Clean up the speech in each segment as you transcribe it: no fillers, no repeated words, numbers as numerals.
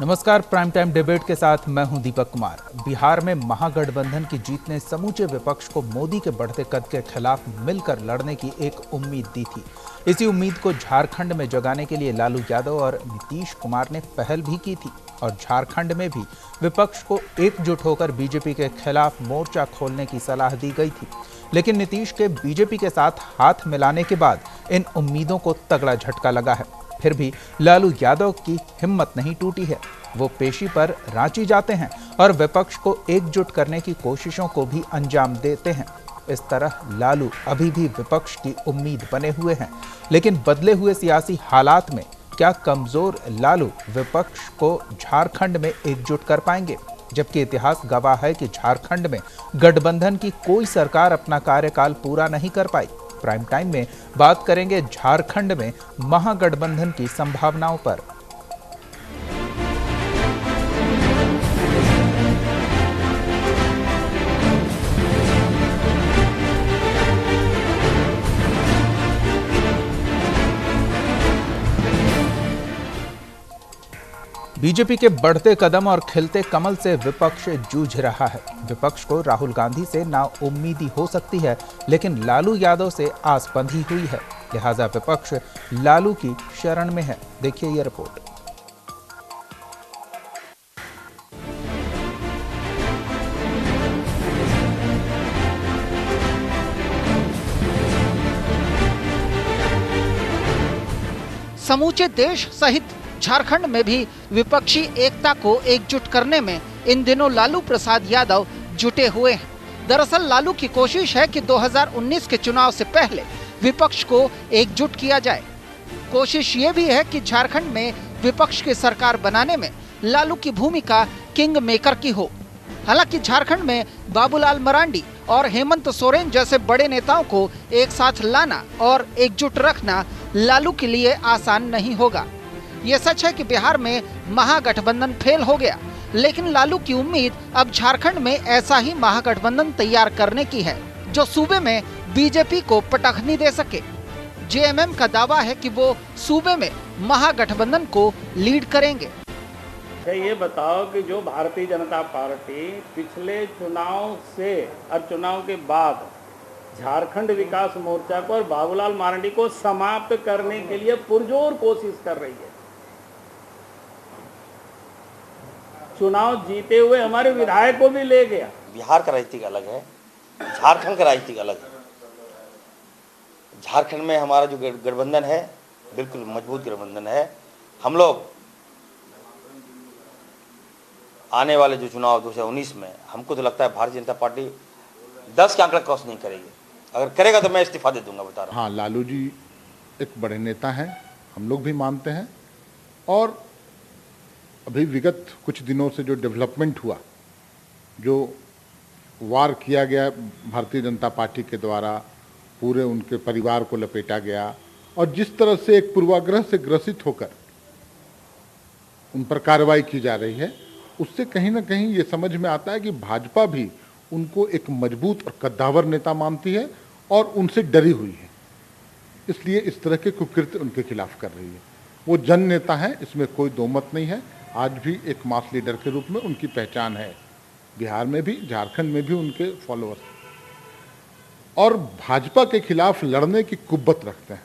नमस्कार, prime time debate के साथ मैं हूं दीपक कुमार। बिहार में महागठबंधन की जीत ने समूचे विपक्ष को मोदी के बढ़ते कद के खिलाफ मिलकर लड़ने की एक उम्मीद दी थी। इसी उम्मीद को झारखंड में जगाने के लिए लालू यादव और नीतीश कुमार ने पहल भी की थी और झारखंड में भी विपक्ष को एकजुट होकर बीजेपी के खिलाफ मोर्चा खोलने की सलाह दी गई थी। लेकिन नीतीश के बीजेपी के साथ हाथ मिलाने के बाद इन उम्मीदों को तगड़ा झटका लगा है। फिर भी लालू यादव की हिम्मत नहीं टूटी है। वो पेशी पर रांची जाते हैं और विपक्ष को एकजुट करने की कोशिशों को भी अंजाम देते हैं। इस तरह लालू अभी भी विपक्ष की उम्मीद बने हुए हैं। लेकिन बदले हुए सियासी हालात में क्या कमजोर लालू विपक्ष को झारखंड में एकजुट कर पाएंगे? जबकि इतिहास गवाह है कि झारखंड में गठबंधन की कोई सरकार अपना कार्यकाल पूरा नहीं कर पाई। प्राइम टाइम में बात करेंगे झारखंड में महागठबंधन की संभावनाओं पर। बीजेपी के बढ़ते कदम और खिलते कमल से विपक्ष जूझ रहा है। विपक्ष को राहुल गांधी से नाउम्मीदी हो सकती है, लेकिन लालू यादव से आस बंधी हुई है। लिहाजा विपक्ष लालू की शरण में है। देखिए यह रिपोर्ट। समूचे देश सहित झारखंड में भी विपक्षी एकता को एकजुट करने में इन दिनों लालू प्रसाद यादव जुटे हुए हैं। दरअसल लालू की कोशिश है कि 2019 के चुनाव से पहले विपक्ष को एकजुट किया जाए। कोशिश ये भी है कि झारखंड में विपक्ष की सरकार बनाने में लालू की भूमिका किंग मेकर की हो। हालांकि झारखंड में बाबूलाल मरांडी और हेमंत सोरेन जैसे बड़े नेताओं को एक साथ लाना और एकजुट रखना लालू के लिए आसान नहीं होगा। ये सच है कि बिहार में महागठबंधन फेल हो गया, लेकिन लालू की उम्मीद अब झारखंड में ऐसा ही महागठबंधन तैयार करने की है जो सूबे में बीजेपी को पटखनी दे सके। जेएमएम का दावा है कि वो सूबे में महागठबंधन को लीड करेंगे। ये बताओ कि जो भारतीय जनता पार्टी पिछले चुनाव से और चुनाव के बाद झारखंड विकास मोर्चा को और बाबूलाल मरांडी को समाप्त करने के लिए पुरजोर कोशिश कर रही है। चुनाव जीते हुए हमारे विधायक को भी ले गया। बिहार का राजनीतिक अलग है, झारखंड का राजनीतिक अलग है। झारखंड में हमारा जो गठबंधन है बिल्कुल मजबूत गठबंधन है। हम लोग आने वाले जो चुनाव 2019 में हमको तो लगता है भारतीय जनता पार्टी 10 के आंकड़ा क्रॉस नहीं करेगी। अगर करेगा तो मैं इस्तीफा दे दूंगा, बता रहा हूँ। हाँ, लालू जी एक बड़े नेता हैं, हम लोग भी मानते हैं। और अभी विगत कुछ दिनों से जो डेवलपमेंट हुआ, जो वार किया गया भारतीय जनता पार्टी के द्वारा, पूरे उनके परिवार को लपेटा गया और जिस तरह से एक पूर्वाग्रह से ग्रसित होकर उन पर कार्रवाई की जा रही है, उससे कहीं ना कहीं ये समझ में आता है कि भाजपा भी उनको एक मजबूत और कद्दावर नेता मानती है और उनसे डरी हुई है। इसलिए इस तरह के कुकृत्य उनके खिलाफ कर रही है। वो जन नेता है, इसमें कोई दो मत नहीं है। आज भी एक मास लीडर के रूप में उनकी पहचान है। बिहार में भी, झारखंड में भी उनके फॉलोअर्स और भाजपा के खिलाफ लड़ने की कुव्वत रखते हैं।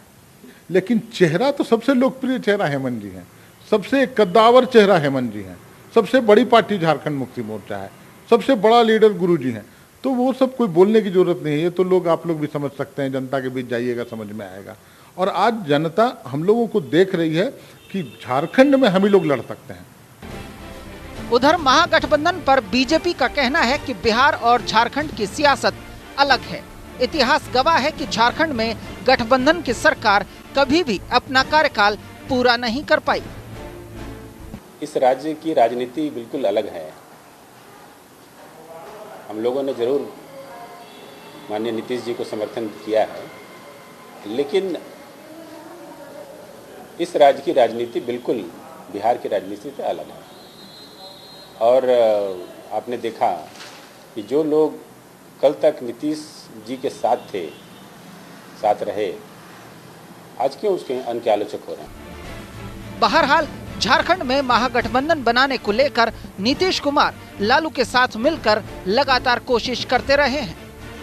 लेकिन चेहरा तो सबसे लोकप्रिय चेहरा हेमंत जी हैं, सबसे कद्दावर चेहरा हेमंत जी हैं, सबसे बड़ी पार्टी झारखंड मुक्ति मोर्चा है, सबसे बड़ा लीडर गुरु जी हैं। तो वो सब कोई बोलने की जरूरत नहीं है। ये तो लोग, आप लोग भी समझ सकते हैं, जनता के बीच जाइएगा समझ में आएगा। और आज जनता हम लोगों को देख रही है कि झारखंड में हम ही लोग लड़ सकते हैं। उधर महागठबंधन पर बीजेपी का कहना है कि बिहार और झारखंड की सियासत अलग है। इतिहास गवाह है कि झारखंड में गठबंधन की सरकार कभी भी अपना कार्यकाल पूरा नहीं कर पाई। इस राज्य की राजनीति बिल्कुल अलग है। हम लोगों ने जरूर माननीय नीतीश जी को समर्थन किया है, लेकिन इस राज्य की राजनीति बिल्कुल बिहार की राजनीति से अलग है। और आपने देखा कि जो लोग कल तक नीतीश जी के साथ थे, साथ रहे, आज क्यों उसके उनके आलोचक हो रहे हैं। बहरहाल झारखंड में महागठबंधन बनाने को लेकर नीतीश कुमार लालू के साथ मिलकर लगातार कोशिश करते रहे हैं।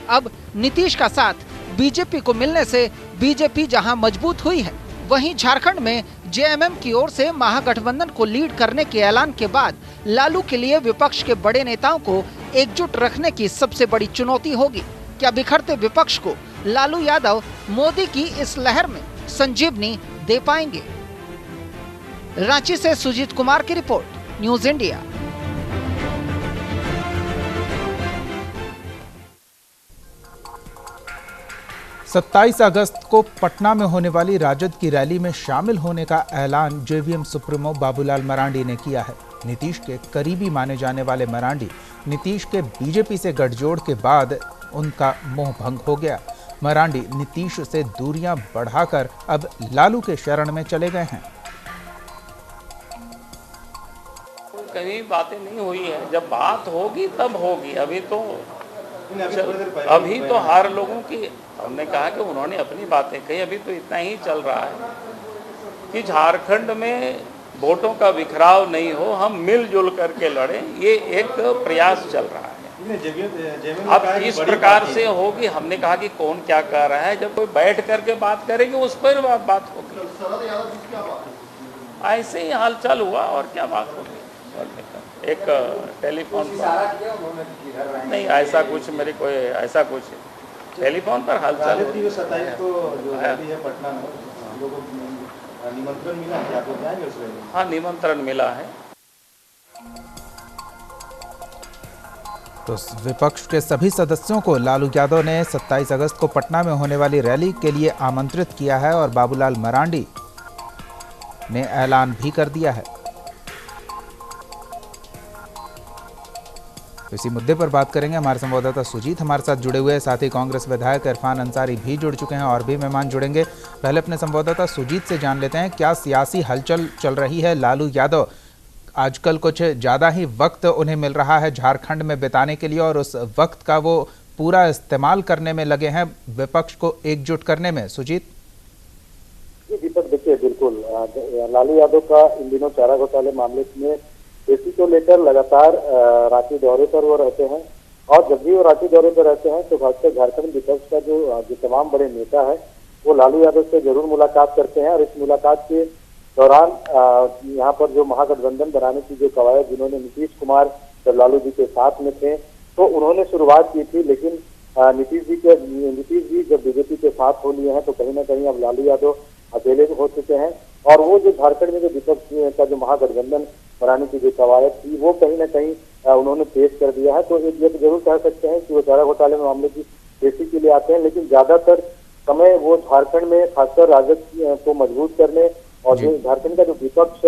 अब नीतीश का साथ बीजेपी को मिलने से बीजेपी जहां मजबूत हुई है, वहीं झारखंड में जेएमएम की ओर से महागठबंधन को लीड करने के ऐलान के बाद लालू के लिए विपक्ष के बड़े नेताओं को एकजुट रखने की सबसे बड़ी चुनौती होगी। क्या बिखरते विपक्ष को लालू यादव मोदी की इस लहर में संजीवनी दे पाएंगे? रांची से सुजीत कुमार की रिपोर्ट, न्यूज़ इंडिया। सत्ताईस अगस्त को पटना में होने वाली राजद की रैली में शामिल होने का ऐलान जेवीएम सुप्रीमो बाबूलाल मरांडी ने किया है। नीतीश के करीबी माने जाने वाले मरांडी नीतीश के बीजेपी से गठजोड़ के बाद उनका मोह भंग हो गया। मरांडी नीतीश से दूरियां बढ़ाकर अब लालू के शरण में चले गए हैं। कहीं बातें नहीं हुई है, जब बात होगी तब होगी। अभी तो हर लोगों की, हमने कहा कि उन्होंने अपनी बातें कही। अभी तो इतना ही चल रहा है कि झारखंड में वोटों का बिखराव नहीं हो, हम मिलजुल करके लड़ें, ये एक प्रयास चल रहा है। अब इस प्रकार से होगी, हमने कहा कि कौन क्या कह रहा है, जब कोई बैठ करके बात करेगी उस पर बात होगी। ऐसे ही हालचाल हुआ और क्या बात होगी। एक टेलीफोन पर नहीं, ऐसा कुछ मेरे को ऐसा कुछ टेलीफोन पर हालचाल। 27 को जो रैली है पटना में, हम लोगों को निमंत्रण मिला है, आप लोग जाएंगे उस रैली? हाँ, निमंत्रण मिला है। तो विपक्ष के सभी सदस्यों को लालू यादव ने 27 अगस्त को पटना में होने वाली रैली के लिए आमंत्रित किया है और बाबूलाल मरांडी ने ऐलान भी कर दिया है। इसी मुद्दे पर बात करेंगे। हमारे संवाददाता सुजीत हमारे साथ जुड़े हुए हैं, साथ ही कांग्रेस विधायक इरफान अंसारी भी जुड़ चुके हैं और भी मेहमान जुड़ेंगे। पहले अपने संवाददाता सुजीत से जान लेते हैं, क्या सियासी हलचल चल रही है? लालू यादव आजकल कुछ ज़्यादा ही वक्त उन्हें मिल रहा है झारखंड में बिताने के लिए और उस वक्त का वो पूरा इस्तेमाल करने में लगे हैं विपक्ष को एकजुट करने में। सुजीत जी दीपक, देखिए बिल्कुल लालू यादव का इन दिनों चारा घोटाले मामले में इसी को लेकर लगातार रांची दौरे पर वो रहते हैं और जब भी वो रांची दौरे पर रहते हैं तो खासकर झारखंड विपक्ष का जो तमाम बड़े नेता है वो लालू यादव से जरूर मुलाकात करते हैं और इस मुलाकात के दौरान यहाँ पर जो महागठबंधन बनाने की जो कवायद जिन्होंने नीतीश कुमार जब लालू जी के साथ में थे तो उन्होंने शुरुआत की थी, लेकिन नीतीश जी जब बीजेपी के साथ हो लिए हैं तो कहीं ना कहीं अब लालू यादव अकेले हो चुके हैं और वो जो झारखंड में जो विपक्ष का जो महागठबंधन बनाने की जो कवायद थी वो कहीं ना कहीं उन्होंने पेश कर दिया है। तो ये जरूर कह सकते हैं कि वो चारा घोटाले में मामले की पेशी के लिए आते हैं, लेकिन ज्यादातर समय वो झारखंड में खासकर राजद को मजबूत करने और जो झारखंड का जो विपक्ष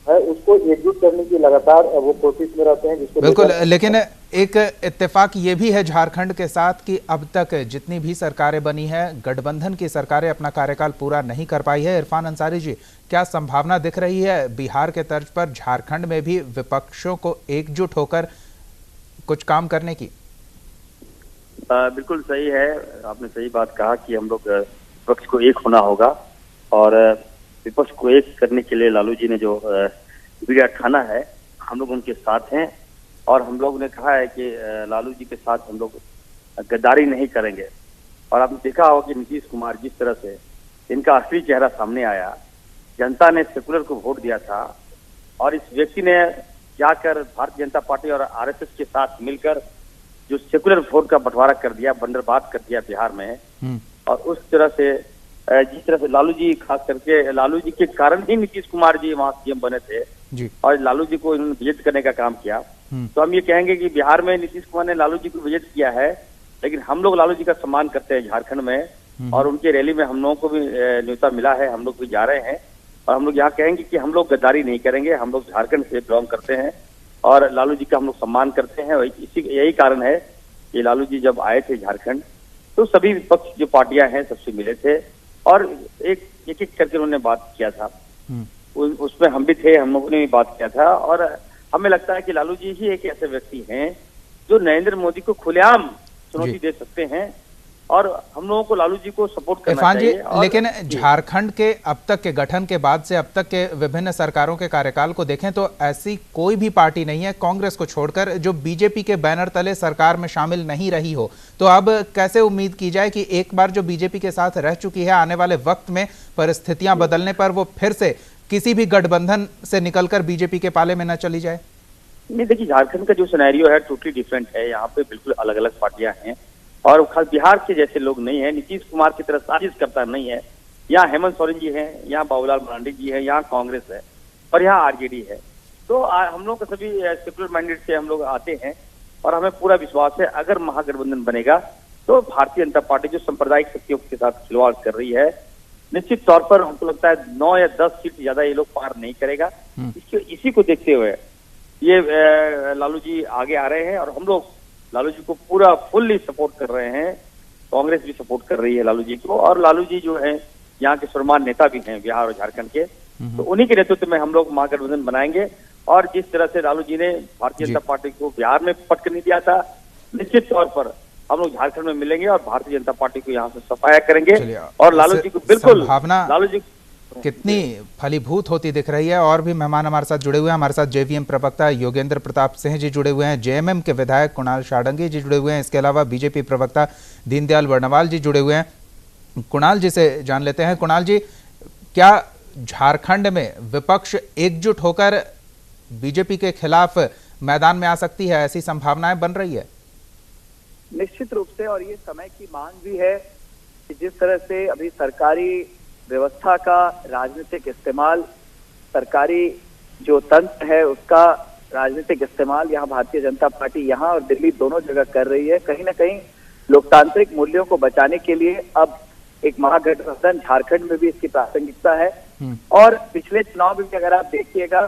है उसको एकजुट करने की लगातार वो कोशिश में रहते हैं। जिसको बिल्कुल, लेकिन एक इत्तेफाक ये भी है झारखंड के साथ कि अब तक जितनी भी सरकारें बनी है, गठबंधन की सरकारें अपना कार्यकाल पूरा नहीं कर पाई है। इरफान अंसारी जी, क्या संभावना दिख रही है बिहार के तर्ज पर झारखंड में भी विपक्षों को एकजुट होकर कुछ काम करने की? बिल्कुल सही है, आपने सही बात कहा कि हम लोग विपक्ष को एक होना होगा और विपक्ष को एक करने के लिए लालू जी ने जो बीड़ा ठाना है हम लोग उनके साथ हैं और हम लोग ने कहा है कि लालू जी के साथ हम लोग गद्दारी नहीं करेंगे। और आपने देखा होगा कि नीतीश कुमार जिस तरह से इनका असली चेहरा सामने आया, जनता ने सेकुलर को वोट दिया था और इस व्यक्ति ने जाकर भारतीय जनता पार्टी और आरएसएस के साथ मिलकर जो सेकुलर वोट का बंटवारा कर दिया, बंदरबाद कर दिया बिहार में। और उस तरह से जिस तरह से लालू जी, खास करके लालू जी के कारण ही नीतीश कुमार जी वहां सीएम बने थे जी। और लालू जी को इन्होंने विजिट करने का काम किया। तो हम ये कहेंगे कि बिहार में नीतीश कुमार ने लालू जी को विजिट किया है, लेकिन हम लोग लालू जी का सम्मान करते हैं झारखंड में और उनकी रैली में हम लोगों को भी न्योता मिला है, हम लोग भी जा रहे हैं और हम लोग यहाँ कहेंगे कि हम लोग गद्दारी नहीं करेंगे। हम लोग झारखंड से बिलोंग करते हैं और लालू जी का हम लोग सम्मान करते हैं। यही कारण है कि लालू जी जब आए थे झारखंड तो सभी विपक्ष जो पार्टियां हैं सबसे मिले थे और एक एक करके उन्होंने बात किया था। उसमें हम भी थे, हम लोगों ने भी बात किया था और हमें लगता है कि लालू जी ही एक ऐसे व्यक्ति हैं जो नरेंद्र मोदी को खुलेआम चुनौती दे सकते हैं और हम लोगों को लालू जी को सपोर्ट करना चाहिए। लेकिन झारखंड के अब तक के गठन के बाद से अब तक के विभिन्न सरकारों के कार्यकाल को देखें तो ऐसी कोई भी पार्टी नहीं है कांग्रेस को छोड़कर जो बीजेपी के बैनर तले सरकार में शामिल नहीं रही हो। तो अब कैसे उम्मीद की जाए कि एक बार जो बीजेपी के साथ रह चुकी है आने वाले वक्त में परिस्थितियां बदलने पर वो फिर से किसी भी गठबंधन से निकलकर बीजेपी के पाले में न चली जाए? नहीं, देखिए झारखंड का जो सिनेरियो है टोटली डिफरेंट है। यहाँ पे बिल्कुल अलग अलग पार्टियां हैं और खास बिहार के जैसे लोग नहीं है। नीतीश कुमार की तरह साजिश करता नहीं है। यहाँ हेमंत सोरेन जी हैं, यहाँ बाबूलाल मरांडी जी है, यहाँ कांग्रेस है और यहाँ आरजेडी है। तो हम लोग सभी सेक्युलर माइंडेड से हम लोग आते हैं और हमें पूरा विश्वास है अगर महागठबंधन बनेगा तो भारतीय जनता पार्टी जो सांप्रदायिक शक्तियों के साथ खिलवाड़ कर रही है निश्चित तौर पर हमको लगता है 9 या 10 सीट ज्यादा ये लोग पार नहीं करेगा। इसी को देखते हुए ये लालू जी आगे आ रहे हैं और हम लोग लालू जी को पूरा फुल्ली सपोर्ट कर रहे हैं। कांग्रेस भी सपोर्ट कर रही है लालू जी को और लालू जी जो है यहाँ के सर्वमान्य नेता भी हैं बिहार और झारखंड के, तो उन्हीं के नेतृत्व में हम लोग महागठबंधन बनाएंगे। और जिस तरह से लालू जी ने भारतीय जनता पार्टी को बिहार में पटक नहीं दिया था, निश्चित तौर पर हम लोग झारखंड में मिलेंगे और भारतीय जनता पार्टी को यहाँ से सफाया करेंगे और लालू जी को बिल्कुल लालू जी कितनी फलीभूत होती दिख रही है। और भी मेहमान हमारे साथ जुड़े हुए हैं। हमारे साथ जेवीएम प्रवक्ता योगेंद्र प्रताप सिंह जी जुड़े हुए हैं, जेएमएम के विधायक कुणाल शाढंगी जी जुड़े हुए हैं, इसके अलावा बीजेपी प्रवक्ता दीनदयाल वर्णवाल जी जुड़े हुए हैं। कुणाल जी से जान लेते हैं। कुणाल जी, क्या झारखंड में विपक्ष एकजुट होकर बीजेपी के खिलाफ मैदान में आ सकती है, ऐसी संभावनाएं बन रही है? निश्चित रूप से, और ये समय की मांग भी है कि जिस तरह से अभी सरकारी व्यवस्था का राजनीतिक इस्तेमाल, सरकारी जो तंत्र है उसका राजनीतिक इस्तेमाल यहाँ भारतीय जनता पार्टी यहाँ और दिल्ली दोनों जगह कर रही है। कहीं ना कहीं लोकतांत्रिक मूल्यों को बचाने के लिए अब एक महागठबंधन झारखंड में भी इसकी प्रासंगिकता है। और पिछले चुनाव में भी अगर आप देखिएगा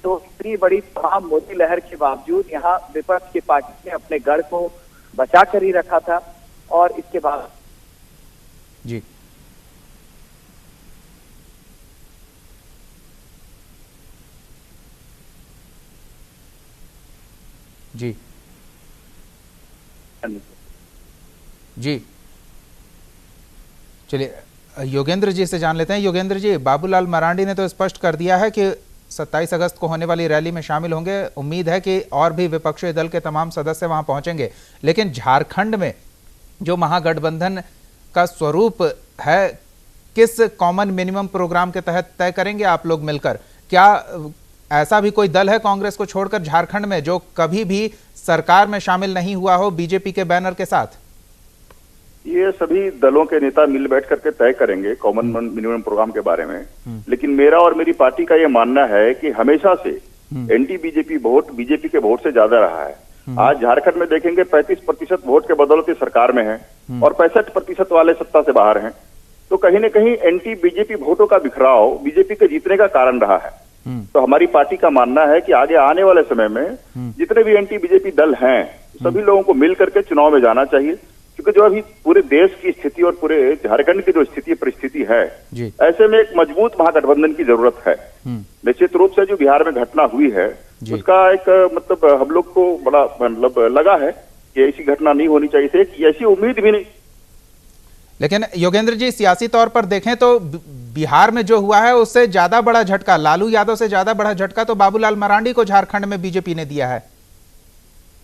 तो इतनी बड़ी तमाम मोदी लहर के बावजूद यहाँ विपक्ष की पार्टी ने अपने गढ़ को बचा कर ही रखा था। और इसके बाद जी जी जी चलिए योगेंद्र जी से जान लेते हैं। योगेंद्र जी, बाबूलाल मरांडी ने तो स्पष्ट कर दिया है कि 27 अगस्त को होने वाली रैली में शामिल होंगे। उम्मीद है कि और भी विपक्षी दल के तमाम सदस्य वहां पहुंचेंगे। लेकिन झारखंड में जो महागठबंधन का स्वरूप है, किस कॉमन मिनिमम प्रोग्राम के तहत तय करेंगे आप लोग मिलकर? क्या ऐसा भी कोई दल है कांग्रेस को छोड़कर झारखंड में जो कभी भी सरकार में शामिल नहीं हुआ हो बीजेपी के बैनर के साथ? ये सभी दलों के नेता मिल बैठ करके तय करेंगे कॉमन मिनिमम प्रोग्राम के बारे में। लेकिन मेरा और मेरी पार्टी का ये मानना है कि हमेशा से एंटी बीजेपी वोट बीजेपी के वोट से ज्यादा रहा है। आज झारखंड में देखेंगे 35% वोट के बदौलत सरकार में है और 65% वाले सत्ता से बाहर हैं। तो कहीं न कहीं एंटी बीजेपी वोटों का बिखराव बीजेपी के जीतने का कारण रहा है। तो हमारी पार्टी का मानना है कि आगे आने वाले समय में जितने भी एंटी बीजेपी दल हैं सभी लोगों को मिल करके चुनाव में जाना चाहिए, क्योंकि जो अभी पूरे देश की स्थिति और पूरे झारखंड की जो स्थिति परिस्थिति है, ऐसे में एक मजबूत महागठबंधन की जरूरत है। निश्चित रूप से जो बिहार में घटना हुई है उसका एक मतलब हम लोग को बड़ा मतलब लगा है कि ऐसी घटना नहीं होनी चाहिए थी, ऐसी उम्मीद भी नहीं। लेकिन योगेंद्र जी, सियासी तौर पर देखें तो बिहार में जो हुआ है उससे ज्यादा बड़ा झटका, लालू यादव से ज्यादा बड़ा झटका तो बाबूलाल मरांडी को झारखंड में बीजेपी ने दिया है।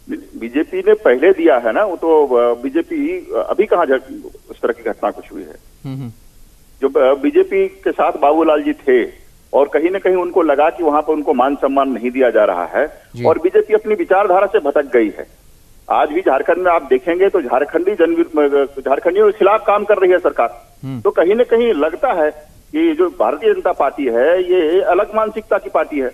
बीजेपी ने पहले दिया है ना, वो तो बीजेपी अभी कहाँ उस तरह की घटना कुछ हुई है। जो बीजेपी के साथ बाबूलाल जी थे और कहीं ना कहीं उनको लगा कि वहां पर उनको मान सम्मान नहीं दिया जा रहा है और बीजेपी अपनी विचारधारा से भटक गई है। आज भी झारखंड में आप देखेंगे तो झारखंडियों के खिलाफ काम कर रही है सरकार। तो कहीं ना कहीं लगता है कि जो भारतीय जनता पार्टी है ये अलग मानसिकता की पार्टी है।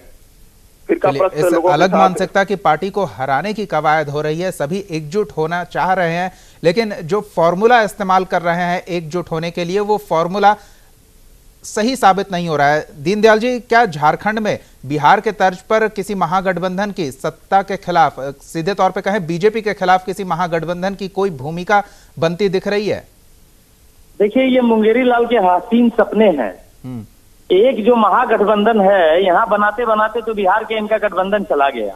इस अलग मानसिकता की पार्टी को हराने की कवायद हो रही है, सभी एकजुट होना चाह रहे हैं, लेकिन जो फॉर्मूला इस्तेमाल कर रहे हैं एकजुट होने के लिए वो फॉर्मूला सही साबित नहीं हो रहा है। दीनदयाल जी, क्या झारखंड में बिहार के तर्ज पर किसी महागठबंधन की सत्ता के खिलाफ, सीधे तौर पे कहें बीजेपी के खिलाफ किसी महागठबंधन की कोई भूमिका बनती दिख रही है? देखिए, ये मुंगेरी लाल के हसीन सपने हैं। एक जो महागठबंधन है, यहाँ बनाते बनाते तो बिहार के इनका गठबंधन चला गया।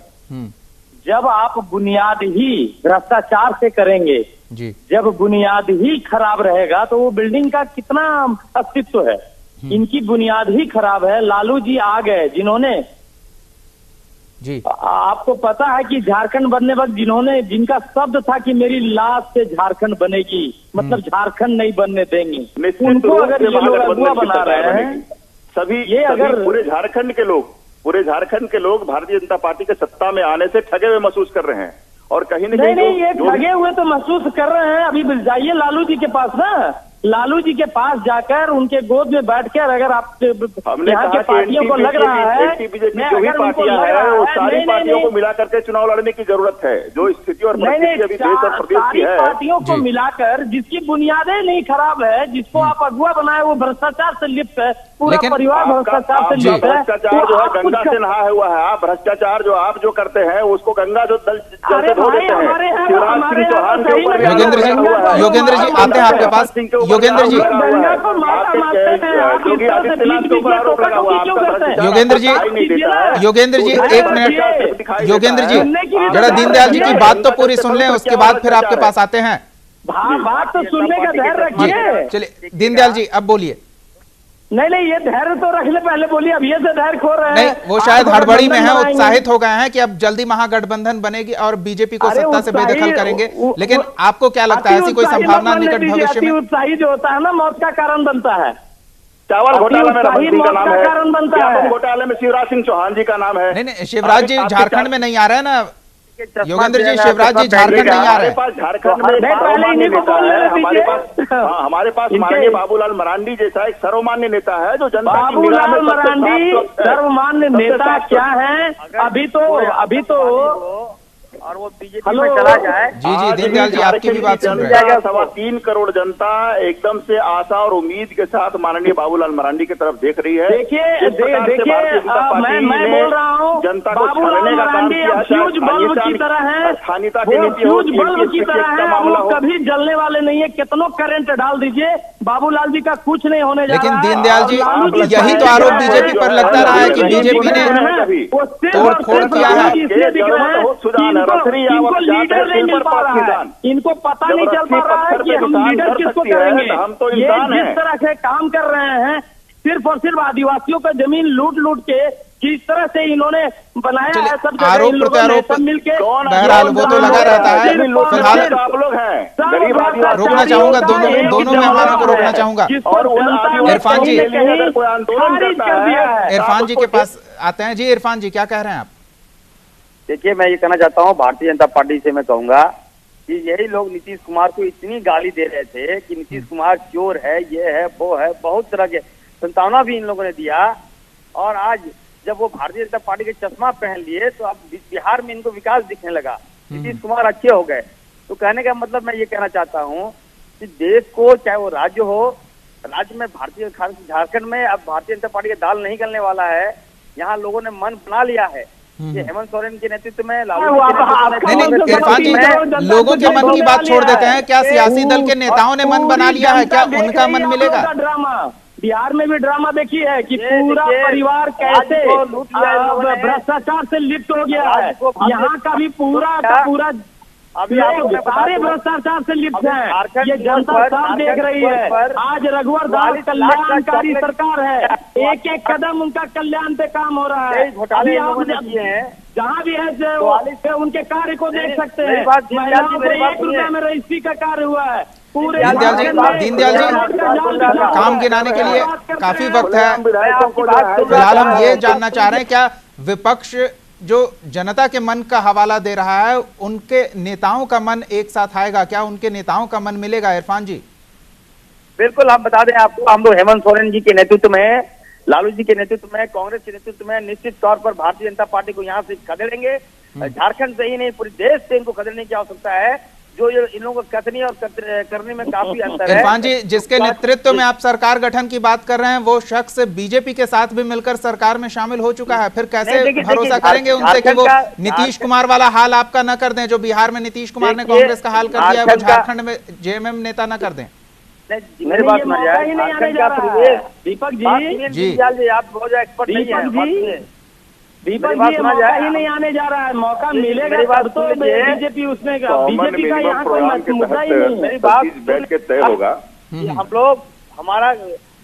जब आप बुनियाद ही भ्रष्टाचार से करेंगे जी, जब बुनियाद ही खराब रहेगा तो वो बिल्डिंग का कितना अस्तित्व है। इनकी बुनियाद ही खराब है। लालू जी आ गए जिन्होंने जी, आपको पता है कि झारखंड बनने वक्त जिनका शब्द था कि मेरी लाश से झारखंड बनेगी, मतलब झारखंड नहीं बनने देंगे, उनको अगर ये लोग अगुआ बना रहे हैं, सभी ये अगर पूरे झारखंड के लोग भारतीय जनता पार्टी के सत्ता में आने से ठगे हुए महसूस कर रहे हैं। और कहीं न कहीं नहीं, ये ठगे हुए तो महसूस कर रहे हैं। अभी जाइए लालू जी के पास ना, लालू जी के पास जाकर उनके गोद में बैठकर अगर आप यहाँ के पार्टियों को लग रहा है, जो भी पार्टियां हैं वो सारी पार्टियों को मिला करके चुनाव लड़ने की जरूरत है। जो स्थिति और परिस्थिति अभी देश और प्रदेश की है, पार्टियों को मिलाकर जिसकी बुनियादें नहीं खराब है, जिसको आप अगुआ बनाए, वो भ्रष्टाचार से लिप्त है, पूरा परिवार भ्रष्टाचार से लिप्त है। भ्रष्टाचार जो है गंगा से नहा हुआ है। आप भ्रष्टाचार जो आप जो करते हैं उसको गंगा जो जल से धो देते हैं। शिवराज सिंह चौहान के ऊपर योगेंद्र जी आते हैं आपके पास। योगेंद्र जी, योगेंद्र जी एक मिनट। योगेंद्र जी, जरा दीनदयाल जी की बात तो पूरी सुन लें, उसके बाद फिर आपके पास आते हैं। बात तो सुनने का धैर्य रखिए। चलिए दीनदयाल जी अब बोलिए। नहीं, ये धैर्य तो रख ले, पहले बोलिए। अब ये से धैर्य खो रहे हैं। नहीं, वो शायद हड़बड़ी में है, उत्साहित हो गए हैं कि अब जल्दी महागठबंधन बनेगी और बीजेपी को सत्ता से बेदखल करेंगे। लेकिन आपको क्या लगता है, ऐसी कोई संभावना निकट भविष्य में? उत्साही जो होता है ना, मौत का कारण बनता है। चावल घोटाला में रमन सिंह का नाम है, कारण बनता है। घोटाले में शिवराज सिंह चौहान जी का नाम है। नहीं, शिवराज जी झारखंड में नहीं आ रहे हैं ना योगेंद्र जी, शिवराज जी झारखंड नहीं आ रहे हैं। झारखंड में सर्वमान्य नेता है हमारे पास माननीय बाबूलाल मरांडी जैसा एक सर्वमान्य नेता है जो जनता की निगाह में मरांडी सर्वमान्य नेता क्या है? अभी तो और वो बीजेपी में चला जाए। जी दीनदयाल जी आपकी भी बात सुन रहे हैं। 3.25 करोड़ जनता एकदम से आशा और उम्मीद के साथ माननीय बाबूलाल मरांडी की तरफ देख रही है। देखिए मैं बोल रहा हूँ, जनता को बाबूलाल मरांडी फ्यूज बल्ब की तरह है, स्थानीयता की नीति फ्यूज बल्ब की तरह है, वो कभी जलने वाले नहीं है। कितनों करंट डाल दीजिए, बाबूलाल जी का कुछ नहीं होने जा रहा है। लेकिन दीनदयाल जी यही तो आरोप बीजेपी पर लगता रहा है कि बीजेपी ने तोड़ फोड़ किया है। इनको लीडर नहीं मिल पा रहा है, इनको पता नहीं चल पा रहा है कि हम लीडर किसको करेंगे। ये जिस तरह से काम कर रहे हैं, सिर्फ और सिर्फ आदिवासियों का जमीन लूट के जिस तरह से इन्होंने बनाया है, सब आरोप प्रत्यारोप मिलकर बहरहाल वो तो लगा रहता है। फिलहाल रोकना चाहूंगा दोनों मेहमानों को रोकना चाहूंगा। इरफान जी के पास आते हैं। जी इरफान जी क्या कह रहे हैं आप? देखिए, मैं ये कहना चाहता हूँ, भारतीय जनता पार्टी से मैं कहूंगा कि यही लोग नीतीश कुमार को इतनी गाली दे रहे थे कि नीतीश कुमार चोर है, ये है, वो है, बहुत तरह के संतावना भी इन लोगों ने दिया। और आज जब वो भारतीय जनता पार्टी के चश्मा पहन लिए तो अब बिहार में इनको विकास दिखने लगा, नीतीश कुमार अच्छे हो गए। तो कहने का मतलब मैं ये कहना चाहता हूँ कि देश को, चाहे वो राज्य हो, राज्य में भारतीय झारखंड में अब भारतीय जनता पार्टी का दाल नहीं गलने वाला है। यहाँ लोगों ने मन बना लिया है। ये हेमंत सोरेन के नेतृत्व में, लालू नहीं इरफान जी, लोगों के मन की बात छोड़ देते हैं। क्या सियासी दल के नेताओं ने मन बना लिया है? क्या उनका मन मिलेगा? ड्रामा बिहार में भी ड्रामा देखी है कि पूरा परिवार कैसे भ्रष्टाचार से लिप्त हो गया है। यहाँ का भी पूरा अभी सारे भ्रष्टाचार से लिप्त हैं। ये जनता साफ देख रही है। आज रघुवर दास कल्याणकारी सरकार है, एक एक कदम उनका कल्याण पे काम हो रहा है। अभी आप जहाँ भी है उनके कार्य को देख सकते हैं। महिलाओं को 1 रुपए में रजिस्ट्री का कार्य हुआ है। पूरे दीनदयाल जी काम गिनाने के लिए काफी वक्त है। फिलहाल हम ये जानना चाह रहे हैं, क्या विपक्ष जो जनता के मन का हवाला दे रहा है, उनके नेताओं का मन एक साथ आएगा? क्या उनके नेताओं का मन मिलेगा? इरफान जी बिल्कुल, हम बता दें आपको, हम लोग हेमंत सोरेन जी के नेतृत्व में, लालू जी के नेतृत्व में, कांग्रेस के नेतृत्व में निश्चित तौर पर भारतीय जनता पार्टी को यहाँ से खदेड़ेंगे। झारखंड से ही नहीं, पूरे देश से इनको खदेड़ने की आवश्यकता है। जो ये इन लोगों को कथनी और करने में काफी अंतर है। इरफान जी, जिसके नेतृत्व में आप सरकार गठन की बात कर रहे हैं, वो शख्स बीजेपी के साथ भी मिलकर सरकार में शामिल हो चुका है, फिर कैसे भरोसा करेंगे उनसे कि वो नीतीश कुमार वाला हाल आपका न कर दें, जो बिहार में नीतीश कुमार ने कांग्रेस का हाल कर दिया है, वो झारखंड में जेएमएम नेता न कर दें? मेरी बात सुन जाए, दीपक जी आप बहुत ज्यादा एक्सपर्ट नहीं है। दीपक जी मौका ही नहीं आने जा रहा है, मौका मिलेगा तब तो बीजेपी उसमें बीजेपी का यहाँ कोई मुद्दा ही नहीं। मेरी बात बैठ के तय होगा। हम लोग हमारा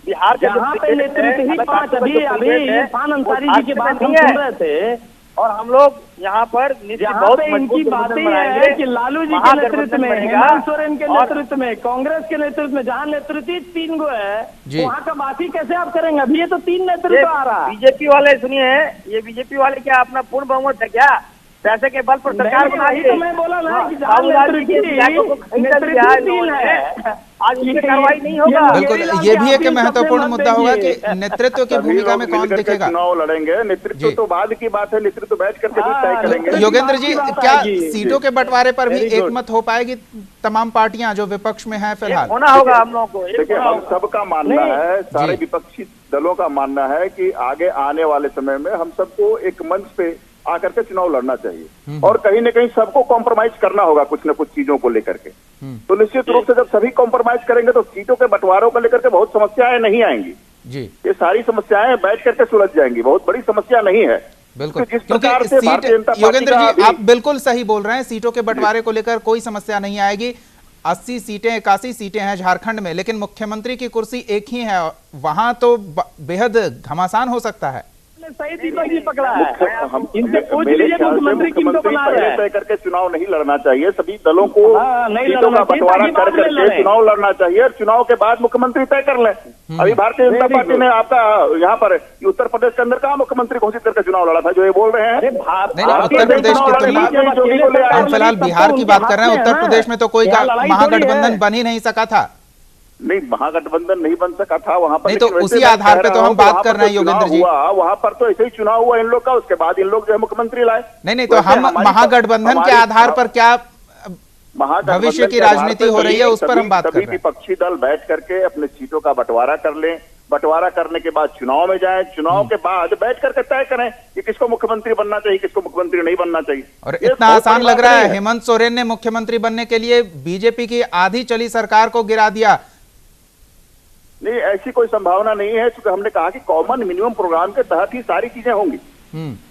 बिहार के यहाँ पे नेतृत्व ही 5 अभी इरफान अंसारी जी की बात हम सुन रहे थे, और हम लोग यहाँ पर बहुत इनकी बातें है कि लालू जी के नेतृत्व में, हेमंत सोरेन के नेतृत्व में, कांग्रेस के नेतृत्व में, जहाँ नेतृत्व 3 गो है, वहाँ का बाकी कैसे आप करेंगे? अभी ये तो 3 नेतृत्व आ रहा है। बीजेपी वाले सुनिए, ये बीजेपी वाले क्या अपना पूर्ण बहुमत है क्या? पैसे के बल पर सरकार बनाई है। मैं बोला ना कि आज इसकी कार्रवाई नहीं होगा। बिल्कुल, ये भी एक महत्वपूर्ण मुद्दा होगा कि नेतृत्व की भूमिका में कौन दिखेगा। चुनाव लड़ेंगे, नेतृत्व तो बाद की बात है, नेतृत्व बैठ करके भी तय करेंगे। योगेंद्र जी, क्या सीटों के बंटवारे पर भी एकमत हो पाएगी तमाम पार्टियां जो विपक्ष में हैं फिलहाल? होना होगा हम लोगों को। देखिए, हम सबका मानना है, सारे विपक्षी दलों का मानना है कि आगे आने वाले समय में हम सबको एक मंच पे आकर के चुनाव लड़ना चाहिए, और कहीं न कहीं सबको कॉम्प्रोमाइज करना होगा कुछ न कुछ चीजों को लेकर के। तो निश्चित रूप से जब सभी कॉम्प्रोमाइज करेंगे तो सीटों के बंटवारों को लेकर के बहुत समस्याएं नहीं आएंगी जी। ये सारी समस्याएं बैठ करके सुलझ जाएंगी, बहुत बड़ी समस्या नहीं है। बिल्कुल, तो जिस प्रकार से भारतीय जनता पार्टी योगेंद्र जी, आप बिल्कुल सही बोल रहे हैं, सीटों के बंटवारे को लेकर कोई समस्या नहीं आएगी। 80 सीटें 81 सीटें हैं झारखंड में, लेकिन मुख्यमंत्री की कुर्सी एक ही है, वहां तो बेहद घमासान हो सकता है। सही दीपक जी पकड़ा है। इनसे पूछ लीजिए मुख्यमंत्री तय करके चुनाव नहीं लड़ना चाहिए, सभी दलों को सीटों का बंटवारा कर करके चुनाव लड़ना चाहिए, और चुनाव के बाद मुख्यमंत्री तय कर लें। अभी भारतीय जनता पार्टी ने आपका यहाँ पर उत्तर प्रदेश के अंदर कहाँ मुख्यमंत्री घोषित करके चुनाव लड़ा था, जो ये बोल रहे हैं? उत्तर प्रदेश की तुलना हम फिलहाल बिहार की बात कर रहे हैं, उत्तर प्रदेश में तो कोई महागठबंधन बन ही नहीं सका था। नहीं, महागठबंधन नहीं बन सका था वहां पर, नहीं तो उसी आधार पे तो हम बात कर रहे हैं योगेंद्र जी। वहां पर तो ऐसे ही चुनाव हुआ इन लोग का, उसके बाद इन लोग जो है मुख्यमंत्री लाए। नहीं तो हम महागठबंधन के आधार पर क्या भविष्य की राजनीति हो रही है उस पर हम बात कर रहे हैं। विपक्षी दल बैठ करके अपने सीटों का बंटवारा कर लें, बंटवारा करने के बाद चुनाव में जाए, चुनाव के बाद बैठ करके तय करें कि किसको मुख्यमंत्री बनना चाहिए, किसको मुख्यमंत्री नहीं बनना चाहिए। और इतना आसान लग रहा है, हेमंत सोरेन ने मुख्यमंत्री बनने के लिए बीजेपी की आधी चली सरकार को गिरा दिया। नहीं, ऐसी कोई संभावना नहीं है, क्योंकि हमने कहा कि कॉमन मिनिमम प्रोग्राम के तहत ही सारी चीजें होंगी,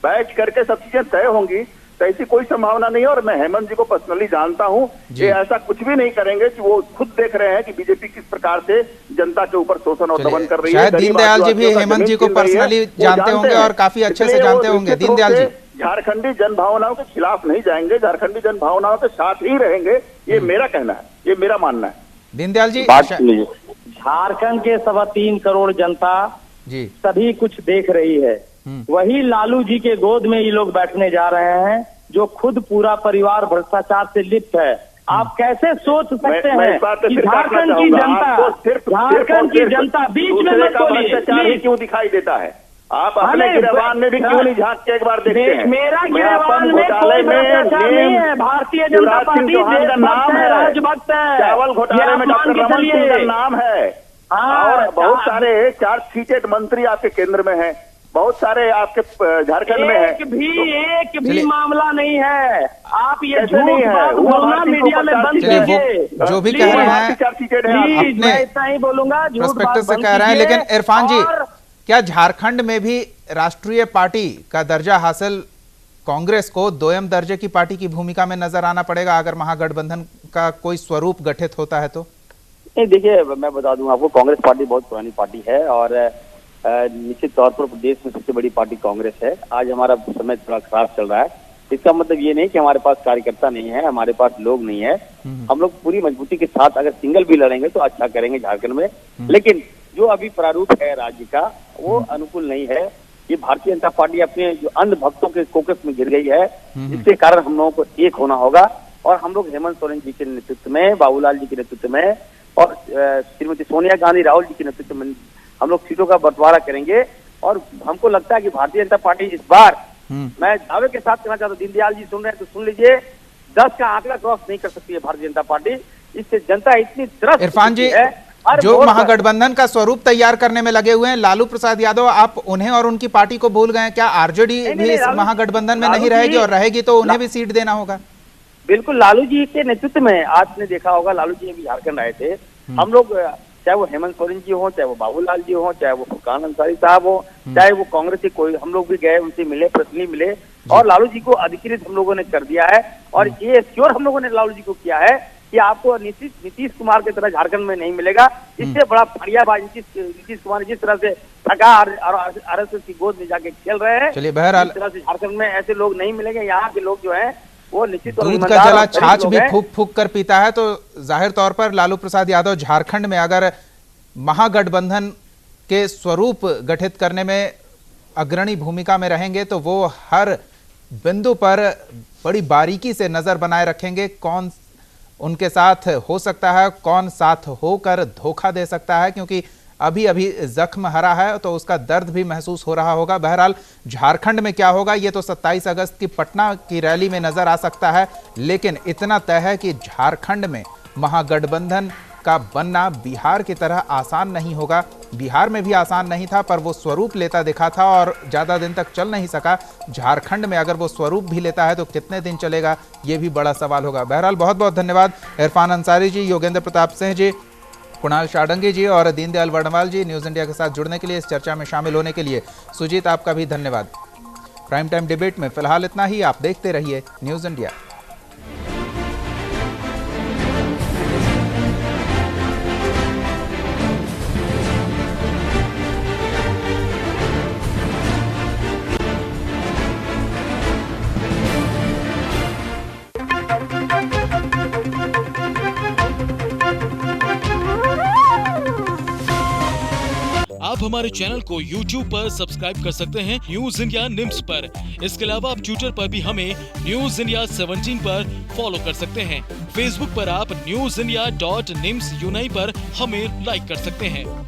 बैठ करके सब चीजें तय होंगी, तो ऐसी कोई संभावना नहीं है। और मैं हेमंत जी को पर्सनली जानता हूं, ये ऐसा कुछ भी नहीं करेंगे कि वो खुद देख रहे हैं कि बीजेपी किस प्रकार से जनता के ऊपर शोषण और दमन कर रही है। शायद दीनदयाल जी भी हेमंत जी को पर्सनली जानते होंगे और काफी अच्छे से जानते होंगे। दीनदयाल जी झारखंडी जन भावनाओं के खिलाफ नहीं जाएंगे, झारखंडी जन भावनाओं के साथ ही रहेंगे, ये मेरा कहना है, ये मेरा मानना है। दीनदयाल जी, झारखंड के 3.25 करोड़ जनता जी सभी कुछ देख रही है, वही लालू जी के गोद में ये लोग बैठने जा रहे हैं, जो खुद पूरा परिवार भ्रष्टाचार से लिप्त है। आप कैसे सोच सकते हैं कि झारखंड की जनता बीच में मत बोलिए, क्यों दिखाई देता है? आप अपने गिरबान में भी क्यों नहीं झांक के एक बार देखते हैं? मेरा गिरबान में कोई भ्रष्टाचार नहीं है, भारतीय जनता पार्टी का नाम है, राजभक्त है, चावल घोटाले में डॉक्टर रमन सिंह का नाम है, और बहुत सारे चार्ज सीटेड मंत्री आपके केंद्र में हैं, बहुत सारे आपके झारखंड में है। एक भी मामला नहीं है, आप ये झूठ बात बोलना मीडिया में बंद कीजिए। जो भी कह रहे हैं मैं इतना ही बोलूंगा, झूठ बात से कह रहे हैं। लेकिन इरफान जी, क्या झारखंड में भी राष्ट्रीय पार्टी का दर्जा हासिल कांग्रेस को दोयम दर्जे की पार्टी की भूमिका में नजर आना पड़ेगा अगर महागठबंधन का कोई स्वरूप गठित होता है तो? नहीं, देखिए, मैं बता दूं आपको, कांग्रेस पार्टी बहुत पुरानी पार्टी है और निश्चित तौर पर प्रदेश में सबसे बड़ी पार्टी कांग्रेस है। आज हमारा समय थोड़ा खराब चल रहा है, इसका मतलब ये नहीं कि हमारे पास कार्यकर्ता नहीं है, हमारे पास लोग नहीं है। हम लोग पूरी मजबूती के साथ अगर सिंगल भी लड़ेंगे तो अच्छा करेंगे झारखंड में, लेकिन जो अभी प्रारूप है राज्य का वो अनुकूल नहीं है। ये भारतीय जनता पार्टी अपने जो अंध भक्तों के कोकस में गिर गई है, जिसके कारण हम लोगों को एक होना होगा, और हम लोग हेमंत सोरेन जी के नेतृत्व में, बाबूलाल जी के नेतृत्व में और श्रीमती सोनिया गांधी राहुल जी के नेतृत्व में हम लोग सीटों का बंटवारा करेंगे। और हमको लगता है कि भारतीय जनता पार्टी इस बार, मैं दावे के साथ कहना चाहता हूँ, दीनदयाल जी सुन रहे हैं तो सुन लीजिए, 10 का आंकड़ा क्रॉस नहीं कर सकती है भारतीय जनता पार्टी। इससे जनता इतनी त्रस्त इरफान जी, है। जो महागठबंधन का स्वरूप तैयार करने में लगे हुए हैं लालू प्रसाद यादव, आप उन्हें और उनकी पार्टी को भूल गए? क्या आरजेडी भी इस महागठबंधन में नहीं रहेगी, और रहेगी तो उन्हें भी सीट देना होगा? बिल्कुल, लालू जी के नेतृत्व में आपने देखा होगा, लालू जी अभी झारखंड आए थे। हम लोग, चाहे वो हेमंत सोरेन जी हो, चाहे वो बाबूलाल जी हो, चाहे वो फुरकान अंसारी साहब हो, चाहे वो कांग्रेस के कोई, हम लोग भी गए, उनसे मिले, पर्सनली मिले, और लालू जी को अधिकृत हम लोगों ने कर दिया है। और ये श्योर हम लोगों ने लालू जी को किया है कि आपको नीतीश कुमार की तरह झारखंड में नहीं मिलेगा। इससे बड़ा फड़ियाबाज नीतीश कुमार जिस तरह से ठगा और आरएसएस की गोद में जाके खेल रहे हैं, चलिए बहरहाल इस तरह से झारखंड में ऐसे लोग नहीं मिलेंगे। यहाँ के लोग जो हैं वो निश्चित दूध का जला छाछ भी फूक फूक कर पीता है। तो जाहिर तौर पर लालू प्रसाद यादव झारखंड में अगर महागठबंधन के स्वरूप गठित करने में अग्रणी भूमिका में रहेंगे तो वो हर बिंदु पर बड़ी बारीकी से नजर बनाए रखेंगे। कौन उनके साथ हो सकता है, कौन साथ होकर धोखा दे सकता है, क्योंकि अभी अभी जख्म हरा है तो उसका दर्द भी महसूस हो रहा होगा। बहरहाल झारखंड में क्या होगा ये तो 27 अगस्त की पटना की रैली में नजर आ सकता है, लेकिन इतना तय है कि झारखंड में महागठबंधन का बनना बिहार की तरह आसान नहीं होगा। बिहार में भी आसान नहीं था, पर वो स्वरूप लेता दिखा था और ज़्यादा दिन तक चल नहीं सका। झारखंड में अगर वो स्वरूप भी लेता है तो कितने दिन चलेगा, ये भी बड़ा सवाल होगा। बहरहाल बहुत बहुत धन्यवाद इरफान अंसारी जी, योगेंद्र प्रताप सिंह जी, कुणाल शाडंगी जी और दीनदयाल वर्णवाल जी न्यूज़ इंडिया के साथ जुड़ने के लिए, इस चर्चा में शामिल होने के लिए। सुजीत, आपका भी धन्यवाद। प्राइम टाइम डिबेट में फिलहाल इतना ही। आप देखते रहिए न्यूज़ इंडिया। आप हमारे चैनल को YouTube पर सब्सक्राइब कर सकते हैं न्यूज़ इंडिया निम्स पर। इसके अलावा आप ट्विटर पर भी हमें न्यूज़ इंडिया 17 पर फॉलो कर सकते हैं। फेसबुक पर आप newsindia.nimsUnai पर हमें लाइक कर सकते हैं।